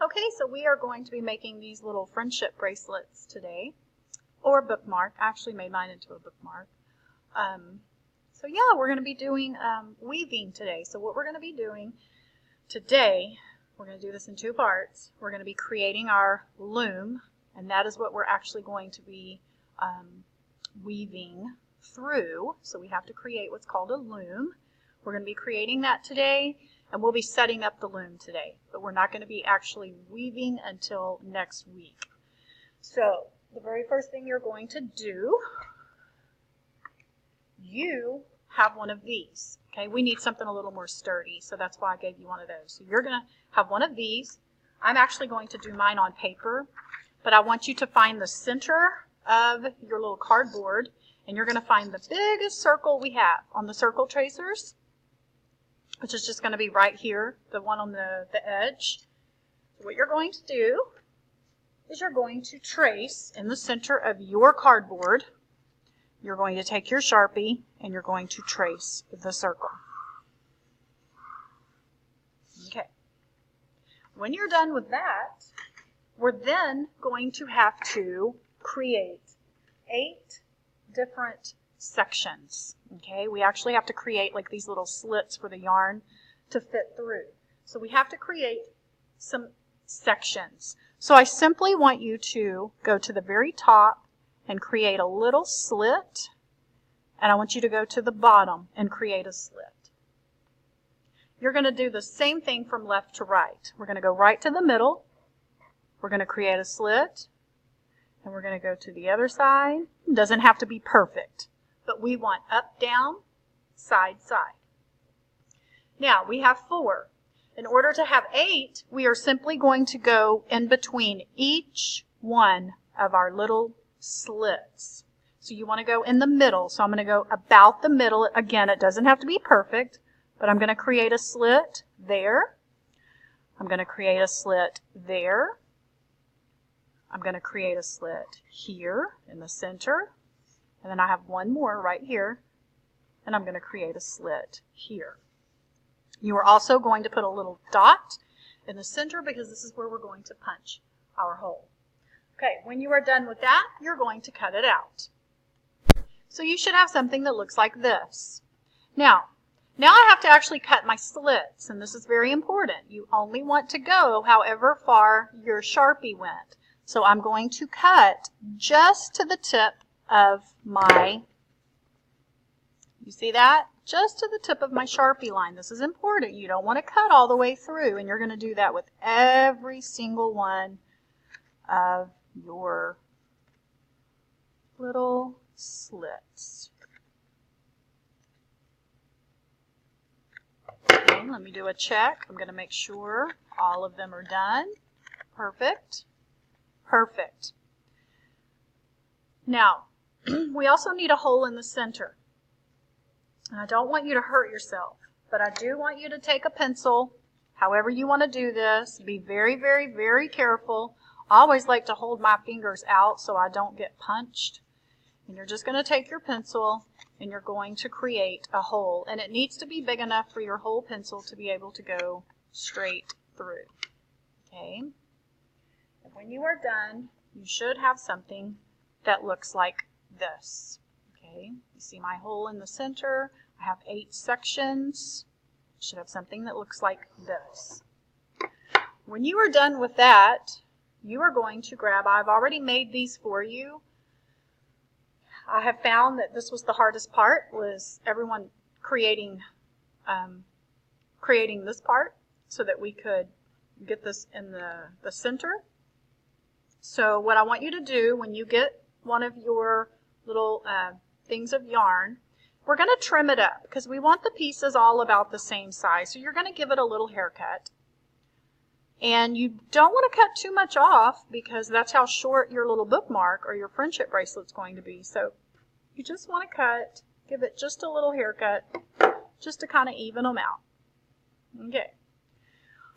Okay, so we are going to be making these little friendship bracelets today, or bookmark. I actually made mine into a bookmark. So yeah, we're going to be doing weaving today. So what we're going to be doing today, we're going to do this in two parts. We're going to be creating our loom, and that is what we're actually going to be weaving through. So we have to create what's called a loom. We're going to be creating that today, and we'll be setting up the loom today, but we're not going to be actually weaving until next week. So the very first thing you're going to do, you have one of these. Okay, we need something a little more sturdy, so that's why I gave you one of those. So you're going to have one of these. I'm actually going to do mine on paper, but I want you to find the center of your little cardboard, and you're going to find the biggest circle we have on the circle tracers, which is just going to be right here, the one on the edge. So what you're going to do is you're going to trace in the center of your cardboard. You're going to take your Sharpie and you're going to trace the circle. Okay. When you're done with that, we're then going to have to create 8 different sections. Okay, we actually have to create like these little slits for the yarn to fit through. So we have to create some sections. So I simply want you to go to the very top and create a little slit, and I want you to go to the bottom and create a slit. You're going to do the same thing from left to right. We're going to go right to the middle, we're going to create a slit, and we're going to go to the other side. It doesn't have to be perfect, but we want up, down, side, side. Now we have 4. In order to have 8, we are simply going to go in between each one of our little slits. So you want to go in the middle. So I'm going to go about the middle. Again, it doesn't have to be perfect, but I'm going to create a slit there. I'm going to create a slit there. I'm going to create a slit here in the center. And then I have one more right here. And I'm going to create a slit here. You are also going to put a little dot in the center because this is where we're going to punch our hole. Okay, when you are done with that, you're going to cut it out. So you should have something that looks like this. Now I have to actually cut my slits, and this is very important. You only want to go however far your Sharpie went. So I'm going to cut just to the tip of my, you see that? Just to the tip of my Sharpie line. This is important. You don't want to cut all the way through, and you're going to do that with every single one of your little slits. Okay, let me do a check. I'm going to make sure all of them are done. Perfect. Perfect. Now, we also need a hole in the center. And I don't want you to hurt yourself, but I do want you to take a pencil, however you want to do this. Be very, very, very careful. I always like to hold my fingers out so I don't get punched. And you're just going to take your pencil and you're going to create a hole. And it needs to be big enough for your whole pencil to be able to go straight through. Okay? And when you are done, you should have something that looks like this. Okay, you see my hole in the center. I have 8 sections. Should have something that looks like this. When you are done with that, you are going to grab, I've already made these for you. I have found that this was the hardest part, was everyone creating this part so that we could get this in the center. So what I want you to do when you get one of your little things of yarn, we're going to trim it up because we want the pieces all about the same size. So you're going to give it a little haircut. And you don't want to cut too much off because that's how short your little bookmark or your friendship bracelet is going to be. So you just want to cut, give it just a little haircut just to kind of even them out. Okay.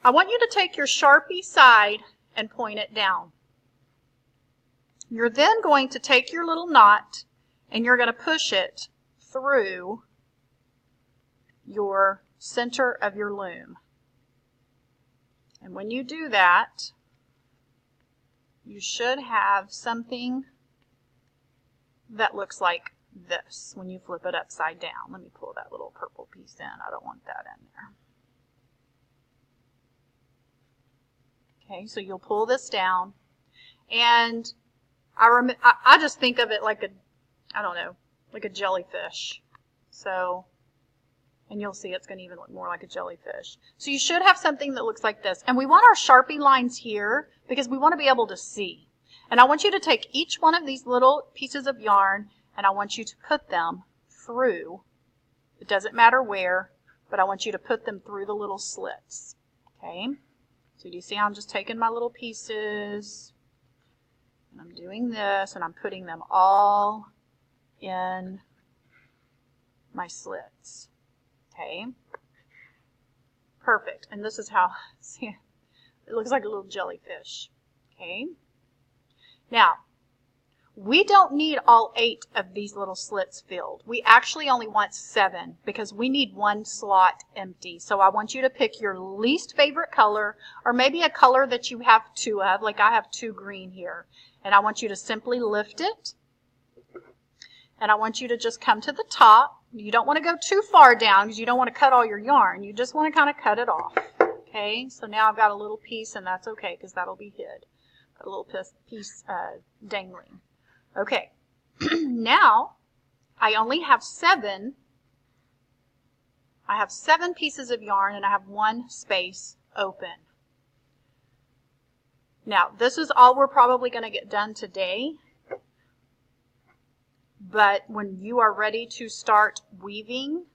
I want you to take your Sharpie side and point it down. You're then going to take your little knot and you're going to push it through your center of your loom. And when you do that, you should have something that looks like this when you flip it upside down. Let me pull that little purple piece in. I don't want that in there. Okay, so you'll pull this down, and I just think of it like a, I don't know, like a jellyfish. So, and you'll see it's going to even look more like a jellyfish. So you should have something that looks like this. And we want our Sharpie lines here because we want to be able to see. And I want you to take each one of these little pieces of yarn and I want you to put them through. It doesn't matter where, but I want you to put them through the little slits. Okay? So do you see how I'm just taking my little pieces and I'm doing this and I'm putting them all in my slits. Okay? Perfect. And this is how, see, it looks like a little jellyfish. Okay? Now, we don't need all 8 of these little slits filled. We actually only want 7 because we need 1 slot empty. So I want you to pick your least favorite color or maybe a color that you have 2 of, like I have 2 green here. And I want you to simply lift it. And I want you to just come to the top. You don't want to go too far down because you don't want to cut all your yarn. You just want to kind of cut it off. Okay, so now I've got a little piece and that's okay because that'll be hid. A little piece dangling. Okay, now I only have 7. I have 7 pieces of yarn and I have 1 space open. Now, this is all we're probably going to get done today. But when you are ready to start weaving,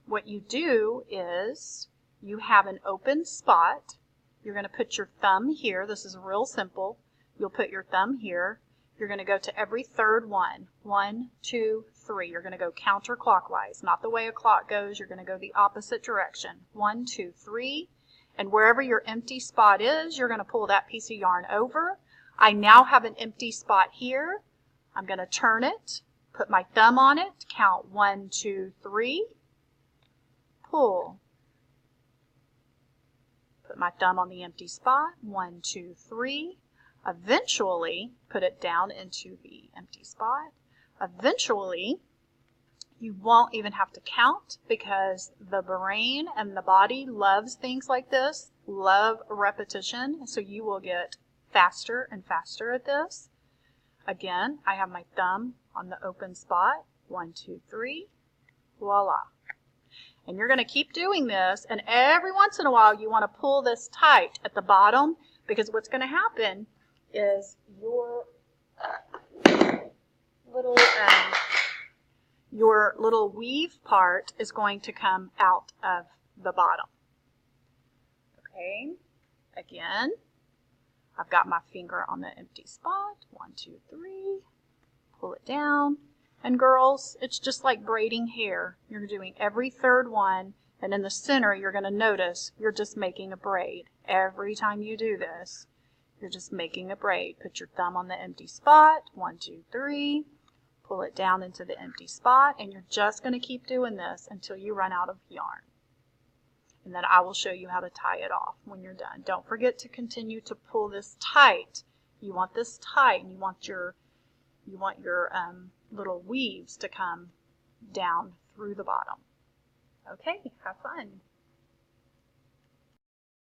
what you do is you have an open spot. You're going to put your thumb here. This is real simple. You'll put your thumb here. You're going to go to every third one. 1, 2, 3. You're going to go counterclockwise. Not the way a clock goes. You're going to go the opposite direction. 1, 2, 3. And wherever your empty spot is, you're going to pull that piece of yarn over. I now have an empty spot here. I'm going to turn it, put my thumb on it, count 1, 2, 3, pull. Put my thumb on the empty spot, 1, 2, 3. Eventually, put it down into the empty spot. Eventually, you won't even have to count because the brain and the body loves things like this, love repetition, so you will get faster and faster at this. Again, I have my thumb on the open spot, 1, 2, 3, voila. And you're going to keep doing this, and every once in a while you want to pull this tight at the bottom because what's going to happen is your little weave part is going to come out of the bottom. Okay, again, I've got my finger on the empty spot, 1, 2, 3, pull it down. And girls, it's just like braiding hair. You're doing every third one, and in the center you're going to notice you're just making a braid. Every time you do this, you're just making a braid. Put your thumb on the empty spot, 1, 2, 3, pull it down into the empty spot, and you're just going to keep doing this until you run out of yarn. And then I will show you how to tie it off when you're done. Don't forget to continue to pull this tight. You want this tight, and you want your little weaves to come down through the bottom. Okay, have fun.